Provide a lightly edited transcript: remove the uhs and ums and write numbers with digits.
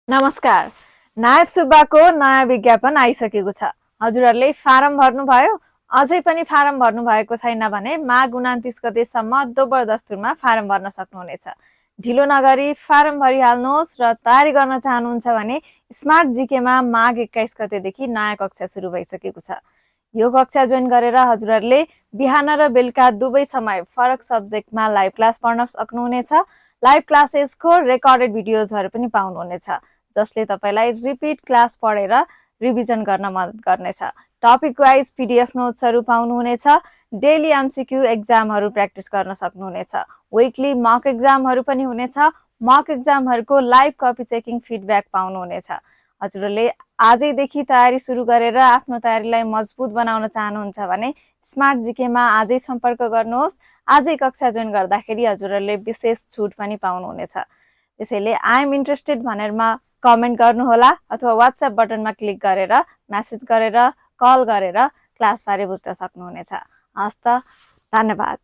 नमस्कार। नायब सुब्बाको नयाँ विज्ञापन आइसकेको छ। हजुरहरूले फारम भर्नुभयो? अझै पनि फारम भर्नु भएको छैन भने माघ 29 गतेसम्म दोब्बर दस्तुरमा फारम भर्न सक्नुहुनेछ। ढिलो नगरी फारम भरिहाल्नुहोस् र तयारी गर्न चाहनुहुन्छ भने स्मार्ट जीकेमा माघ 21 गतेदेखि नयाँ कक्षा सुरु भइसकेको छ। यो कक्षा जोइन गरेर हजुरहरूले बिहान र बेलुका दुवै समय फरक सब्जेक्टमा लाइभ क्लास पढ्न सक्नुहुनेछ। लाइभ क्लासेसको रेकर्डेड भिडियोजहरू पनि पाउनुहुनेछ, जसले तपाईलाई रिपिट क्लास पढेर रिभिजन गर्न मद्दत गर्नेछ। टपिक वाइज पीडीएफ नोट्सहरू पाउनुहुनेछ। डेली एमसीक्यू एक्जामहरू प्र्याक्टिस गर्न सक्नुहुनेछ। विकली मक एक्जामहरू पनि हुनेछ। मक एक्जामहरूको लाइभ कपी चेकिङ फिडब्याक पाउनुहुनेछ। हजुरहरूले आजैदेखि तयारी सुरु गरेर आफ्नो तयारीलाई मजबुत बनाउन चाहनुहुन्छ भने स्मार्ट जीकेमा आजै सम्पर्क गर्नुहोस्। आजै कक्षा जोइन गर्दाखेरि हजुरहरूले विशेष छुट पनि पाउनुहुनेछ। त्यसैले आई एम इन्ट्रेस्टेड भनेरमा कमेन्ट गर्नुहोला अथवा व्हाट्सएप बटनमा क्लिक गरेर मेसेज गरेर कल गरेर क्लासबारे बुझ्न सक्नुहुनेछ। हस्त, धन्यवाद।